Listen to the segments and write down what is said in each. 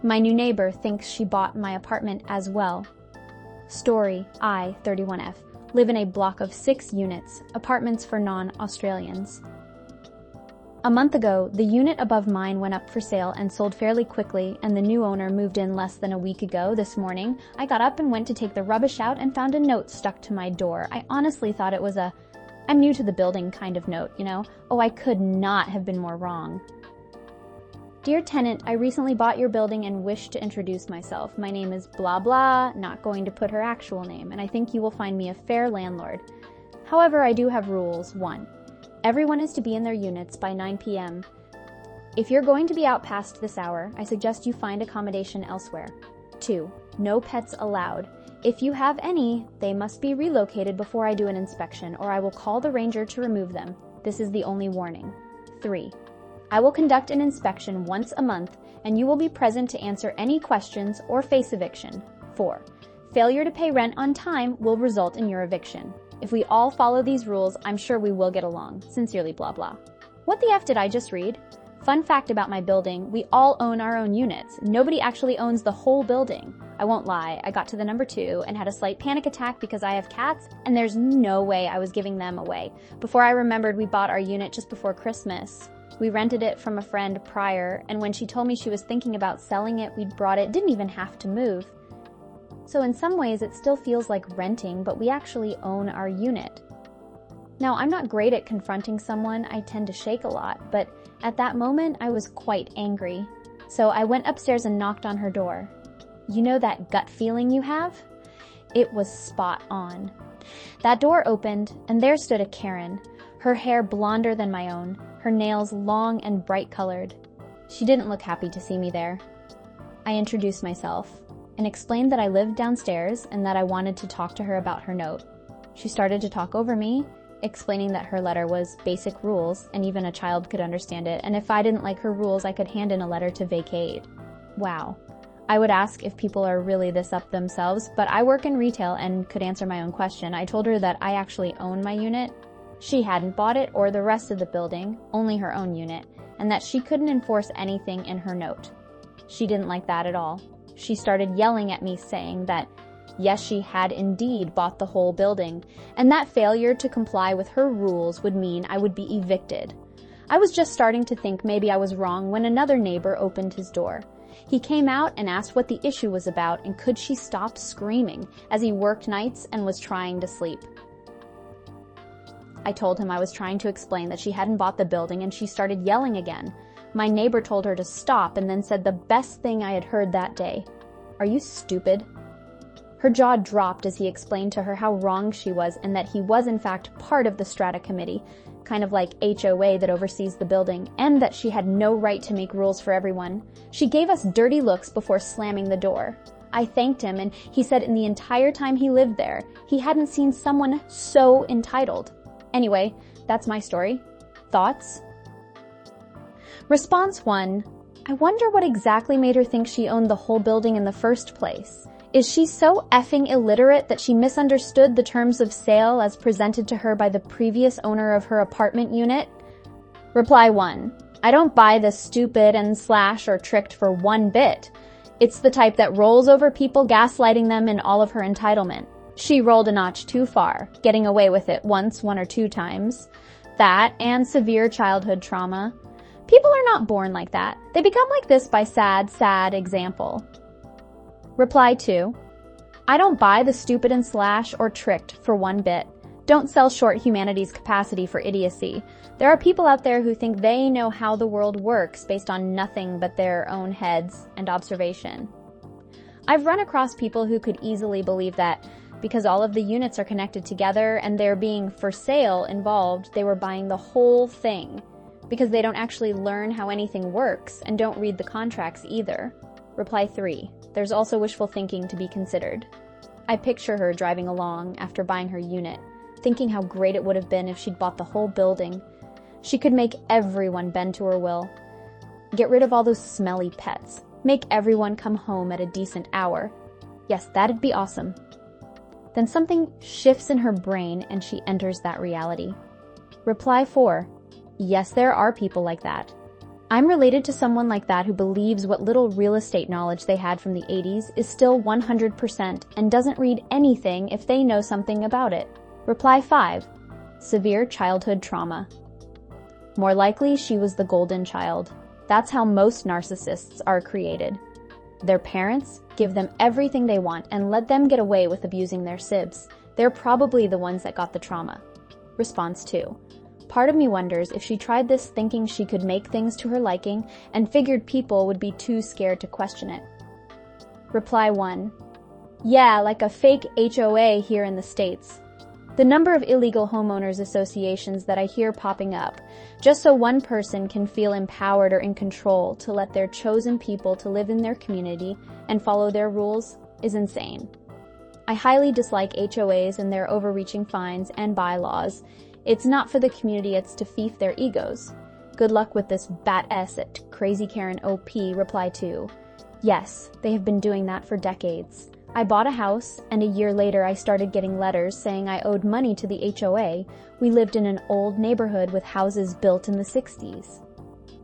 My new neighbor thinks she bought my apartment as well. Story I, 31F. Live in a block of 6 units, apartments for non-Australians. A month ago, the unit above mine went up for sale and sold fairly quickly, and the new owner moved in less than a week ago. This morning, I got up and went to take the rubbish out and found a note stuck to my door. I honestly thought it was a "I'm new to the building" kind of note, you know? Oh, I could not have been more wrong. Dear tenant, I recently bought your building and wish to introduce myself. My name is blah blah, not going to put her actual name, and I think you will find me a fair landlord. However, I do have rules. 1. Everyone is to be in their units by 9 p.m. If you're going to be out past this hour, I suggest you find accommodation elsewhere. 2. No pets allowed. If you have any, they must be relocated before I do an inspection, or I will call the ranger to remove them. This is the only warning. 3. I will conduct an inspection once a month, and you will be present to answer any questions or face eviction. 4. Failure to pay rent on time will result in your eviction. If we all follow these rules, I'm sure we will get along. Sincerely, blah blah. What the F did I just read? Fun fact about my building, we all own our own units. Nobody actually owns the whole building. I won't lie, I got to the number 2 and had a slight panic attack because I have cats, and there's no way I was giving them away. Before I remembered, we bought our unit just before Christmas. We rented it from a friend prior, and when she told me she was thinking about selling it, we'd brought it, didn't even have to move. So in some ways, it still feels like renting, but we actually own our unit. Now, I'm not great at confronting someone, I tend to shake a lot, but at that moment, I was quite angry. So I went upstairs and knocked on her door. You know that gut feeling you have? It was spot on. That door opened, and there stood a Karen, her hair blonder than my own, her nails long and bright-colored. She didn't look happy to see me there. I introduced myself and explained that I lived downstairs and that I wanted to talk to her about her note. She started to talk over me, explaining that her letter was basic rules and even a child could understand it, and if I didn't like her rules, I could hand in a letter to vacate. Wow. I would ask if people are really this up themselves, but I work in retail and could answer my own question. I told her that I actually own my unit. She hadn't bought it or the rest of the building, only her own unit, and that she couldn't enforce anything in her note. She didn't like that at all. She started yelling at me, saying that yes, she had indeed bought the whole building, and that failure to comply with her rules would mean I would be evicted. I was just starting to think maybe I was wrong when another neighbor opened his door. He came out and asked what the issue was about and could she stop screaming, as he worked nights and was trying to sleep. I told him I was trying to explain that she hadn't bought the building, and she started yelling again. My neighbor told her to stop and then said the best thing I had heard that day. "Are you stupid?" Her jaw dropped as he explained to her how wrong she was and that he was in fact part of the strata committee, kind of like HOA that oversees the building, and that she had no right to make rules for everyone. She gave us dirty looks before slamming the door. I thanked him, and he said in the entire time he lived there, he hadn't seen someone so entitled. Anyway, that's my story. Thoughts? Response 1. I wonder what exactly made her think she owned the whole building in the first place. Is she so effing illiterate that she misunderstood the terms of sale as presented to her by the previous owner of her apartment unit? Reply 1. I don't buy this stupid and slash or tricked for one bit. It's the type that rolls over people, gaslighting them in all of her entitlement. She rolled a notch too far, getting away with it once, 1 or 2 times. That and severe childhood trauma. People are not born like that. They become like this by sad example. Reply 2. I don't buy the stupid and slash or tricked for one bit. Don't sell short humanity's capacity for idiocy. There are people out there who think they know how the world works based on nothing but their own heads and observation. I've run across people who could easily believe that because all of the units are connected together and there being for sale involved, they were buying the whole thing, because they don't actually learn how anything works and don't read the contracts either. Reply 3. There's also wishful thinking to be considered. I picture her driving along after buying her unit, thinking how great it would have been if she'd bought the whole building. She could make everyone bend to her will. Get rid of all those smelly pets. Make everyone come home at a decent hour. Yes, that'd be awesome. Then something shifts in her brain and she enters that reality. Reply 4. Yes, there are people like that. I'm related to someone like that who believes what little real estate knowledge they had from the 80s is still 100% and doesn't read anything if they know something about it. Reply 5. Severe childhood trauma. More likely, she was the golden child. That's how most narcissists are created. Their parents give them everything they want and let them get away with abusing their sibs. They're probably the ones that got the trauma. Response 2. Part of me wonders if she tried this thinking she could make things to her liking and figured people would be too scared to question it. Reply 1. Yeah, like a fake HOA here in the States. The number of illegal homeowners associations that I hear popping up, just so one person can feel empowered or in control to let their chosen people to live in their community and follow their rules, is insane. I highly dislike HOAs and their overreaching fines and bylaws. It's not for the community, it's to fief their egos. Good luck with this bat S at Crazy Karen OP. Reply 2. Yes, they have been doing that for decades. I bought a house, and a year later I started getting letters saying I owed money to the HOA. We lived in an old neighborhood with houses built in the 60s.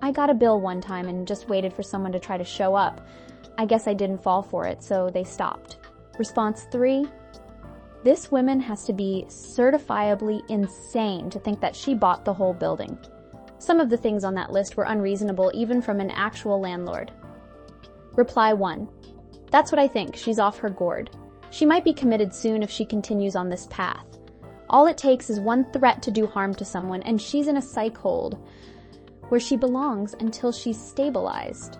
I got a bill one time and just waited for someone to try to show up. I guess I didn't fall for it, so they stopped. Response 3. This woman has to be certifiably insane to think that she bought the whole building. Some of the things on that list were unreasonable even from an actual landlord. Reply 1. That's what I think. She's off her gourd. She might be committed soon if she continues on this path. All it takes is one threat to do harm to someone, and she's in a psych hold where she belongs until she's stabilized.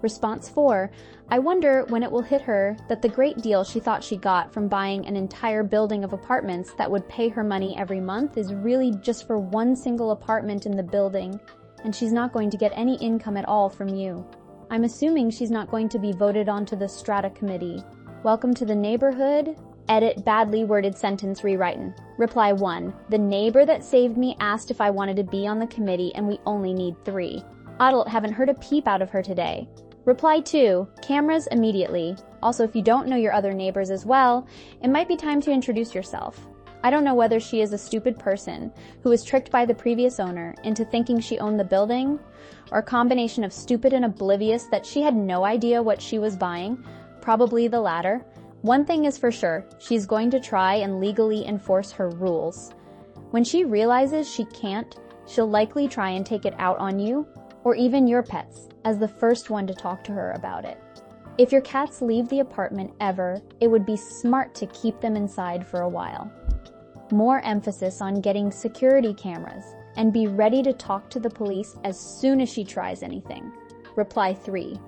Response 4. I wonder when it will hit her that the great deal she thought she got from buying an entire building of apartments that would pay her money every month is really just for one single apartment in the building, and she's not going to get any income at all from you. I'm assuming she's not going to be voted onto the strata committee. Welcome to the neighborhood. Edit badly worded sentence rewritten. Reply 1. The neighbor that saved me asked if I wanted to be on the committee and we only need 3. Adult, haven't heard a peep out of her today. Reply 2. Cameras immediately. Also, if you don't know your other neighbors as well, it might be time to introduce yourself. I don't know whether she is a stupid person who was tricked by the previous owner into thinking she owned the building, or a combination of stupid and oblivious that she had no idea what she was buying, probably the latter. One thing is for sure, she's going to try and legally enforce her rules. When she realizes she can't, she'll likely try and take it out on you, or even your pets, as the first one to talk to her about it. If your cats leave the apartment ever, it would be smart to keep them inside for a while. More emphasis on getting security cameras, and be ready to talk to the police as soon as she tries anything. Reply 3.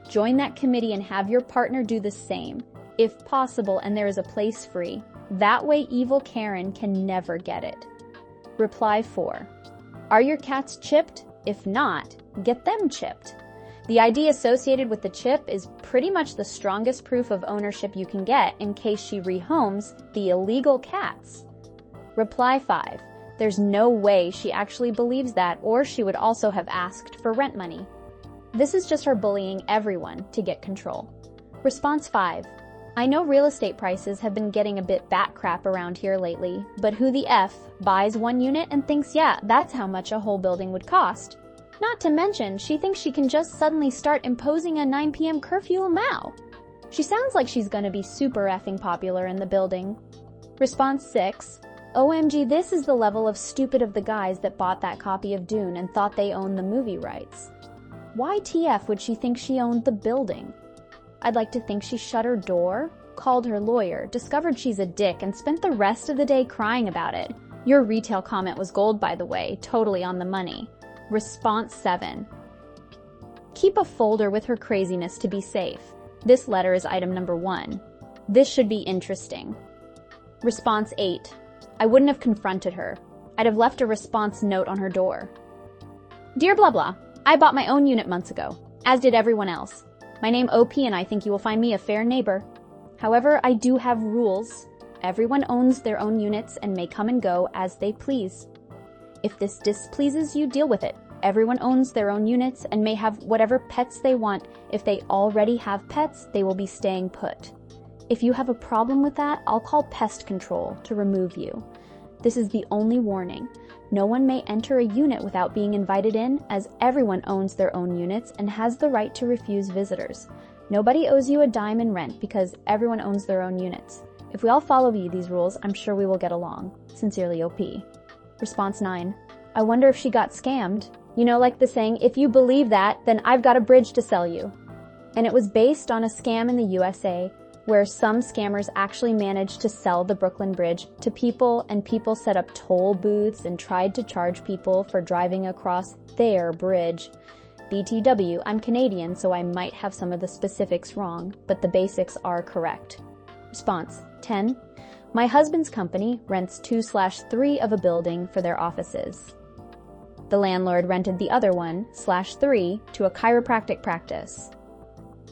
Join that committee and have your partner do the same, if possible and there is a place free. That way evil Karen can never get it. Reply 4. Are your cats chipped? If not, get them chipped. The ID associated with the chip is pretty much the strongest proof of ownership you can get in case she rehomes the illegal cats. Reply 5. There's no way she actually believes that, or she would also have asked for rent money. This is just her bullying everyone to get control. Response 5. I know real estate prices have been getting a bit bat crap around here lately, but who the F buys one unit and thinks, yeah, that's how much a whole building would cost? Not to mention, she thinks she can just suddenly start imposing a 9 p.m. curfew a-mow. She sounds like she's gonna be super effing popular in the building. Response 6. OMG, this is the level of stupid of the guys that bought that copy of Dune and thought they owned the movie rights. Why TF would she think she owned the building? I'd like to think she shut her door, called her lawyer, discovered she's a dick, and spent the rest of the day crying about it. Your retail comment was gold, by the way, totally on the money. Response 7. Keep a folder with her craziness to be safe. This letter is item number 1. This should be interesting. Response 8. I wouldn't have confronted her. I'd have left a response note on her door. Dear blah blah, I bought my own unit months ago, as did everyone else. My name OP and I think you will find me a fair neighbor. However, I do have rules. Everyone owns their own units and may come and go as they please. If this displeases you, deal with it. Everyone owns their own units and may have whatever pets they want. If they already have pets, they will be staying put. If you have a problem with that, I'll call pest control to remove you. This is the only warning. No one may enter a unit without being invited in, as everyone owns their own units and has the right to refuse visitors. Nobody owes you a dime in rent because everyone owns their own units. If we all follow these rules, I'm sure we will get along. Sincerely, OP. Response 9. I wonder if she got scammed. You know, like the saying, if you believe that, then I've got a bridge to sell you. And it was based on a scam in the USA where some scammers actually managed to sell the Brooklyn Bridge to people, and people set up toll booths and tried to charge people for driving across their bridge. BTW, I'm Canadian, so I might have some of the specifics wrong, but the basics are correct. Response 10. My husband's company rents 2/3 of a building for their offices. The landlord rented the other 1/3 to a chiropractic practice.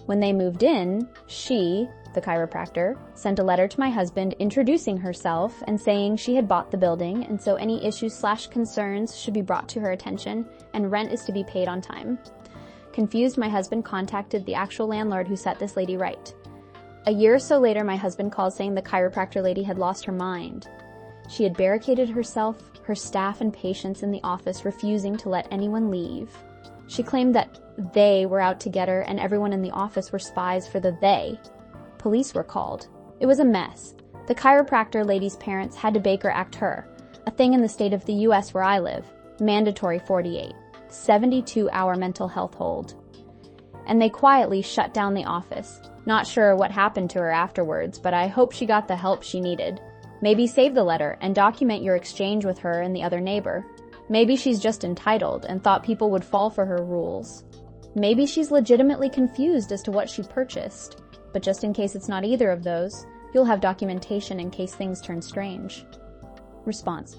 When they moved in, she, the chiropractor, sent a letter to my husband introducing herself and saying she had bought the building, and so any issues/concerns should be brought to her attention, and rent is to be paid on time. Confused, my husband contacted the actual landlord who set this lady right. A year or so later, my husband called saying the chiropractor lady had lost her mind. She had barricaded herself, her staff, and patients in the office, refusing to let anyone leave. She claimed that they were out to get her and everyone in the office were spies for the they. Police were called. It was a mess. The chiropractor lady's parents had to Baker Act her, a thing in the state of the US where I live, mandatory 48, 72-hour mental health hold. And they quietly shut down the office. Not sure what happened to her afterwards, but I hope she got the help she needed. Maybe save the letter and document your exchange with her and the other neighbor. Maybe she's just entitled and thought people would fall for her rules. Maybe she's legitimately confused as to what she purchased. But just in case it's not either of those, you'll have documentation in case things turn strange. Response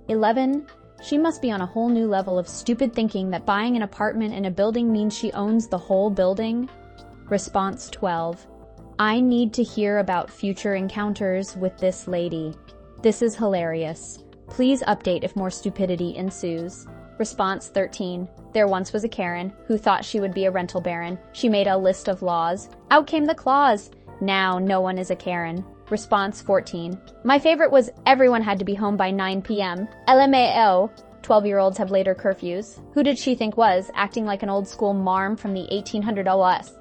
11. She must be on a whole new level of stupid thinking that buying an apartment in a building means she owns the whole building. Response 12. I need to hear about future encounters with this lady. This is hilarious. Please update if more stupidity ensues. Response 13. There once was a Karen who thought she would be a rental baron. She made a list of laws. Out came the clause. Now no one is a Karen. Response 14. My favorite was everyone had to be home by 9 p.m. LMAO. 12-year-olds have later curfews. Who did she think was, acting like an old school marm from the 1800 OS?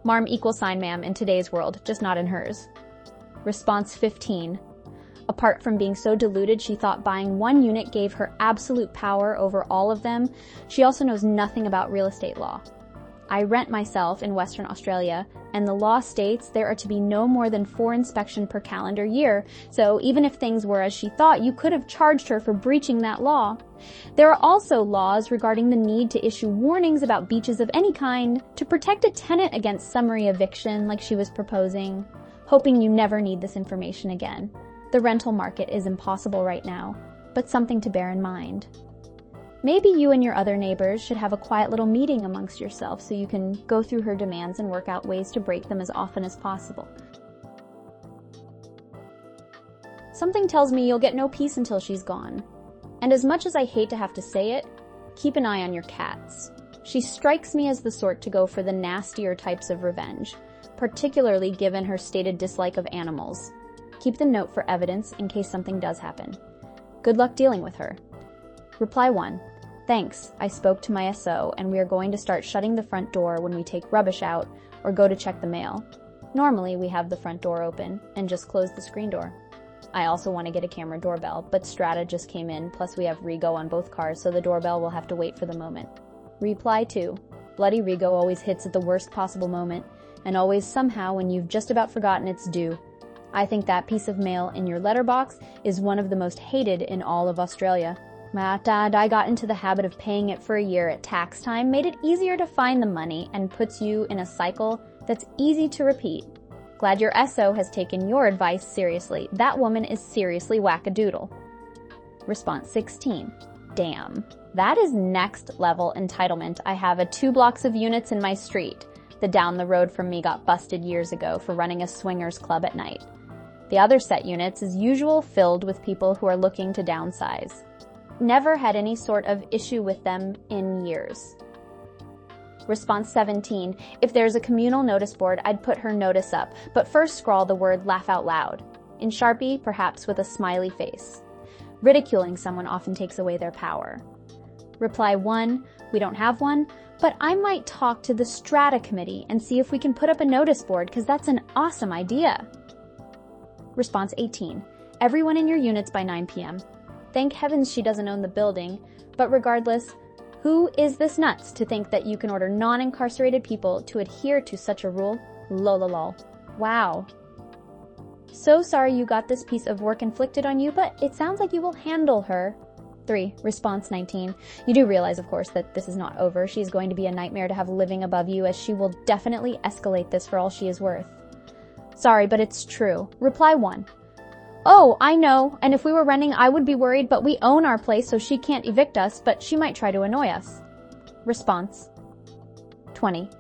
Marm =, ma'am, in today's world, just not in hers. Response 15. Apart from being so deluded she thought buying one unit gave her absolute power over all of them, she also knows nothing about real estate law. I rent myself in Western Australia, and the law states there are to be no more than 4 inspections per calendar year, so even if things were as she thought, you could have charged her for breaching that law. There are also laws regarding the need to issue warnings about breaches of any kind, to protect a tenant against summary eviction like she was proposing, hoping you never need this information again. The rental market is impossible right now, but something to bear in mind. Maybe you and your other neighbors should have a quiet little meeting amongst yourselves so you can go through her demands and work out ways to break them as often as possible. Something tells me you'll get no peace until she's gone. And as much as I hate to have to say it, keep an eye on your cats. She strikes me as the sort to go for the nastier types of revenge, particularly given her stated dislike of animals. Keep the note for evidence in case something does happen. Good luck dealing with her. Reply 1. Thanks, I spoke to my SO and we are going to start shutting the front door when we take rubbish out or go to check the mail. Normally we have the front door open and just close the screen door. I also want to get a camera doorbell, but Strata just came in, plus we have Rego on both cars, so the doorbell will have to wait for the moment. Reply 2. Bloody Rego always hits at the worst possible moment, and always somehow when you've just about forgotten it's due. I think that piece of mail in your letterbox is one of the most hated in all of Australia. My dad, I got into the habit of paying it for a year at tax time, made it easier to find the money, and puts you in a cycle that's easy to repeat. Glad your SO has taken your advice seriously. That woman is seriously wackadoodle. Response 16. Damn. That is next level entitlement. I have 2 blocks of units in my street. The down the road from me got busted years ago for running a swingers club at night. The other set units is usual filled with people who are looking to downsize. Never had any sort of issue with them in years. Response 17. If there's a communal notice board, I'd put her notice up, but first scrawl the word laugh out loud. In Sharpie, perhaps with a smiley face. Ridiculing someone often takes away their power. Reply 1, we don't have one, but I might talk to the Strata Committee and see if we can put up a notice board because that's an awesome idea. Response 18, everyone in your units by 9 p.m. Thank heavens she doesn't own the building, but regardless, who is this nuts to think that you can order non-incarcerated people to adhere to such a rule? Lol. Wow. So sorry you got this piece of work inflicted on you, but it sounds like you will handle her. 3. Response 19. You do realize, of course, that this is not over. She's going to be a nightmare to have living above you, as she will definitely escalate this for all she is worth. Sorry, but it's true. Reply 1. Oh, I know, and if we were renting, I would be worried, but we own our place, so she can't evict us, but she might try to annoy us. Response 20.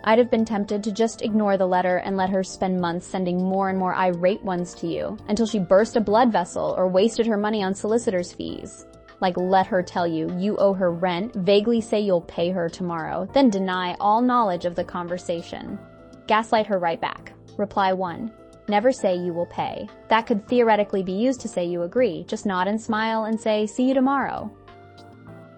I'd have been tempted to just ignore the letter and let her spend months sending more and more irate ones to you, until she burst a blood vessel or wasted her money on solicitor's fees. Like, let her tell you you owe her rent, vaguely say you'll pay her tomorrow, then deny all knowledge of the conversation. Gaslight her right back. Reply 1. Never say you will pay. That could theoretically be used to say you agree. Just nod and smile and say, see you tomorrow.